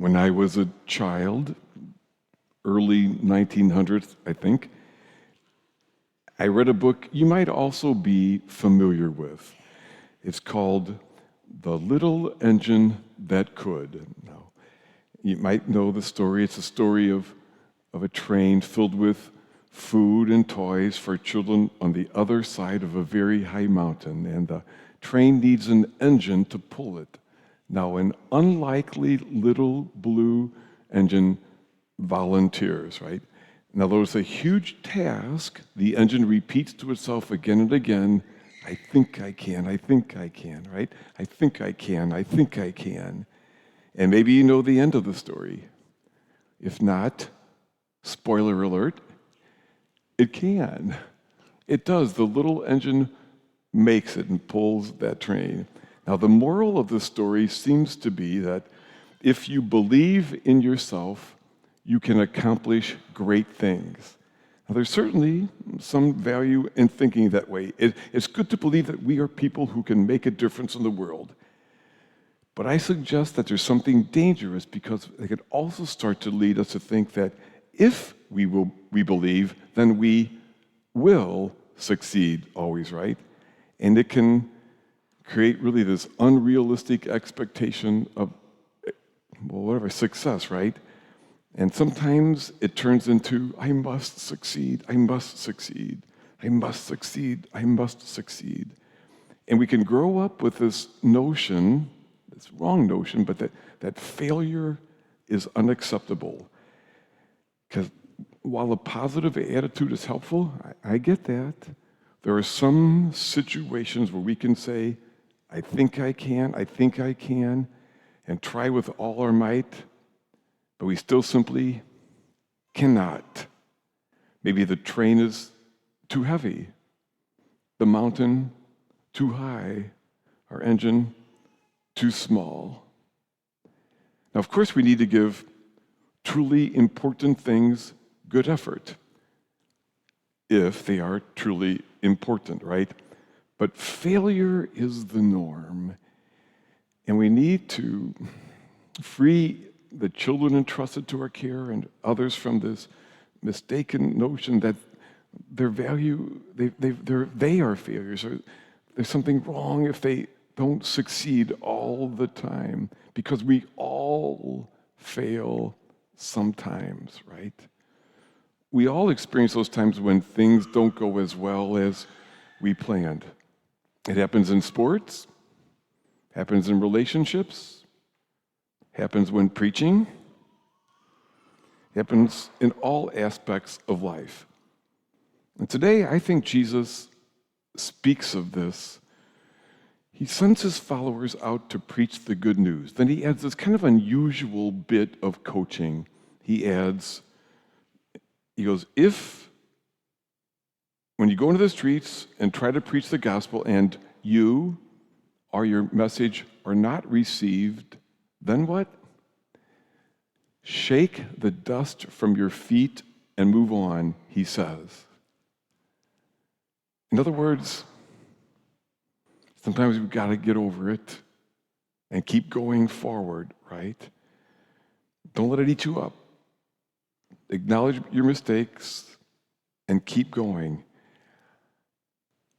When I was a child, early 1900s, I think, I read a book you might also be familiar with. It's called The Little Engine That Could. Now, you might know the story. It's a story of a train filled with food and toys for children on the other side of a very high mountain, and the train needs an engine to pull it. Now, an unlikely little blue engine volunteers, right? Now, there's a huge task. The engine repeats to itself again and again, I think I can, I think I can, right? I think I can, I think I can. And maybe you know the end of the story. If not, spoiler alert, it can. It does. The little engine makes it and pulls that train. Now, the moral of the story seems to be that if you believe in yourself, you can accomplish great things. Now, there's certainly some value in thinking that way. It's good to believe that we are people who can make a difference in the world. But I suggest that there's something dangerous because it could also start to lead us to think that if we believe, then we will succeed always, right? And it can create really this unrealistic expectation of, success, right? And sometimes it turns into, I must succeed, I must succeed, I must succeed, I must succeed. And we can grow up with this notion, this wrong notion, but that failure is unacceptable. Because while a positive attitude is helpful, I get that, there are some situations where we can say, I think I can, and try with all our might, but we still simply cannot. Maybe the train is too heavy, the mountain too high, our engine too small. Now, of course, we need to give truly important things good effort, if they are truly important, right? But failure is the norm, and we need to free the children entrusted to our care and others from this mistaken notion that their value, they are failures, or there's something wrong if they don't succeed all the time, because we all fail sometimes, right? We all experience those times when things don't go as well as we planned. It happens in sports, happens in relationships, happens when preaching, happens in all aspects of life. And today, I think Jesus speaks of this. He sends his followers out to preach the good news. Then he adds this kind of unusual bit of coaching. He goes, when you go into the streets and try to preach the gospel and you or your message are not received, then what? Shake the dust from your feet and move on, he says. In other words, sometimes we've got to get over it and keep going forward, right? Don't let it eat you up. Acknowledge your mistakes and keep going.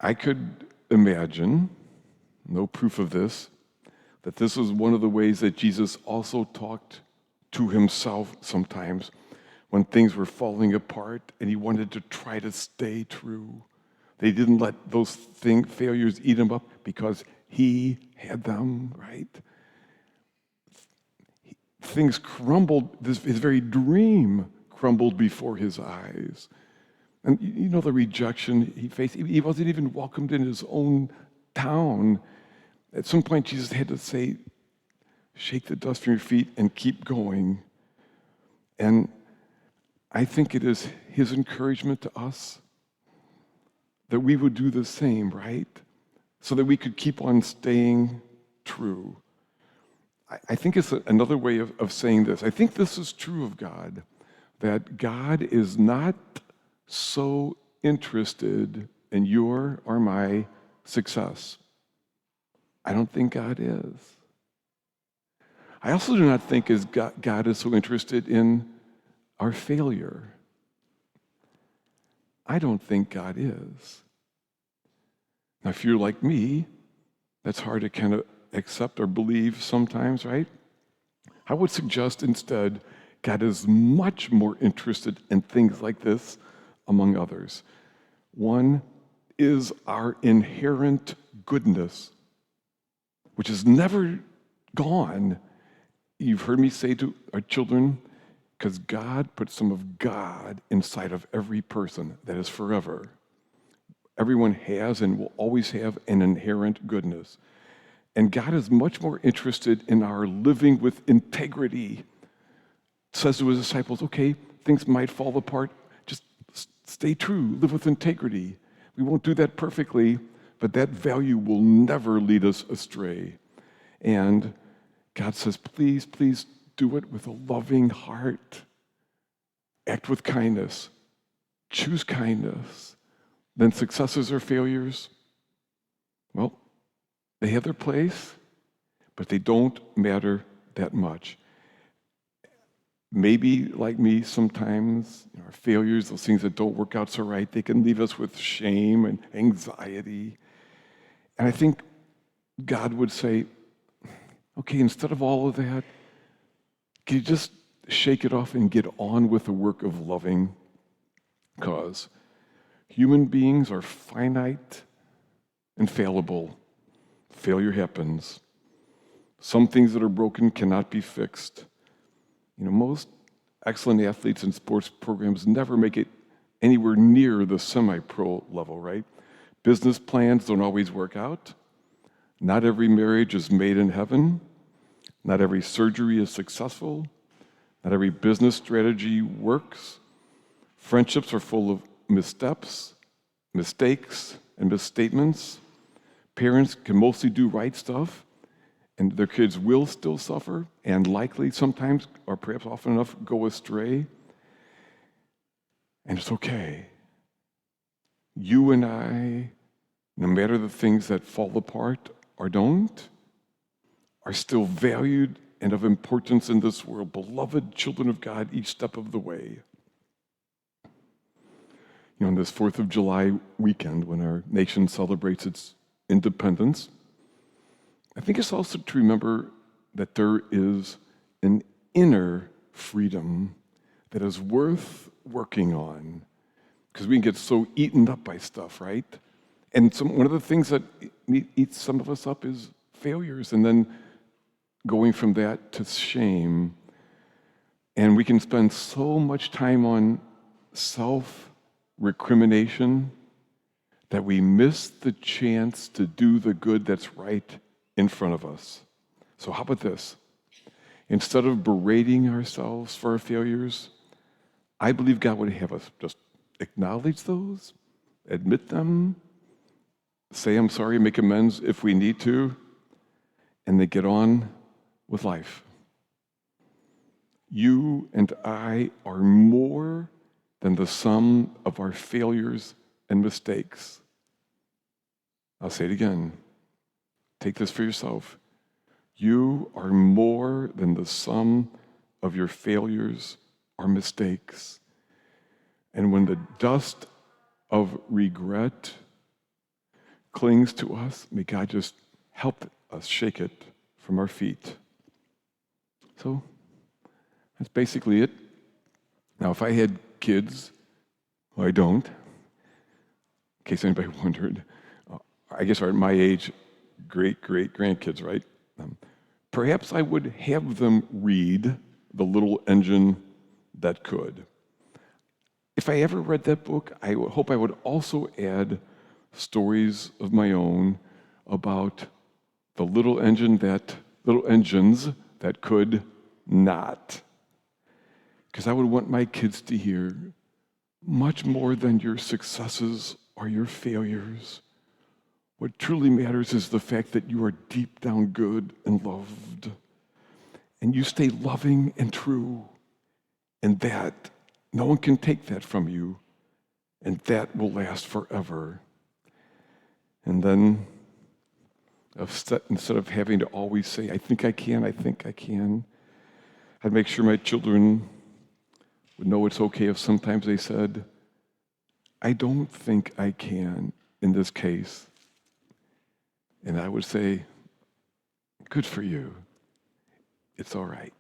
I could imagine, no proof of this, that this was one of the ways that Jesus also talked to himself sometimes when things were falling apart and he wanted to try to stay true. They didn't let those failures eat him up because he had them, right? Things crumbled, his very dream crumbled before his eyes. And you know the rejection he faced. He wasn't even welcomed in his own town. At some point, Jesus had to say, shake the dust from your feet and keep going. And I think it is his encouragement to us that we would do the same, right? So that we could keep on staying true. I think it's another way of saying this. I think this is true of God, that God is not so interested in your or my success. I don't think God is. I also do not think God is so interested in our failure. I don't think God is. Now, if you're like me, that's hard to kind of accept or believe sometimes, right? I would suggest instead God is much more interested in things like this, among others. One is our inherent goodness, which is never gone. You've heard me say to our children, because God put some of God inside of every person. That is forever. Everyone has and will always have an inherent goodness. And God is much more interested in our living with integrity. Says to his disciples, okay, things might fall apart. Just stay true, live with integrity. We won't do that perfectly, but that value will never lead us astray. And God says, please, please do it with a loving heart. Act with kindness. Choose kindness. Then successes or failures, well, they have their place, but they don't matter that much. Maybe, like me, sometimes our failures, those things that don't work out so right, they can leave us with shame and anxiety. And I think God would say, okay, instead of all of that, can you just shake it off and get on with the work of loving? Because human beings are finite and fallible. Failure happens. Some things that are broken cannot be fixed. Most excellent athletes in sports programs never make it anywhere near the semi-pro level, right? Business plans don't always work out. Not every marriage is made in heaven. Not every surgery is successful. Not every business strategy works. Friendships are full of missteps, mistakes, and misstatements. Parents can mostly do right stuff, and their kids will still suffer, and likely sometimes, or perhaps often enough, go astray. And it's okay. You and I, no matter the things that fall apart or don't, are still valued and of importance in this world, beloved children of God each step of the way. On this 4th of July weekend, when our nation celebrates its independence, I think it's also to remember that there is an inner freedom that is worth working on, because we can get so eaten up by stuff, right? And one of the things that eats some of us up is failures, and then going from that to shame. And we can spend so much time on self-recrimination that we miss the chance to do the good that's right in front of us. So how about this? Instead of berating ourselves for our failures, I believe God would have us just acknowledge those, admit them, say I'm sorry, make amends if we need to, and then get on with life. You and I are more than the sum of our failures and mistakes. I'll say it again. Take this for yourself. You are more than the sum of your failures or mistakes. And when the dust of regret clings to us, may God just help us shake it from our feet. So that's basically it. Now, if I had kids, well, I don't, in case anybody wondered, I guess are at my age, great-great-grandkids, right? Perhaps I would have them read The Little Engine That Could. If I ever read that book, I hope I would also add stories of my own about the little engines that could not. Because I would want my kids to hear much more than your successes or your failures. What truly matters is the fact that you are deep down good and loved. And you stay loving and true. And that, no one can take that from you. And that will last forever. And then, Instead of having to always say, I think I can, I think I can, I'd make sure my children would know it's okay if sometimes they said, I don't think I can in this case. And I would say, good for you. It's all right.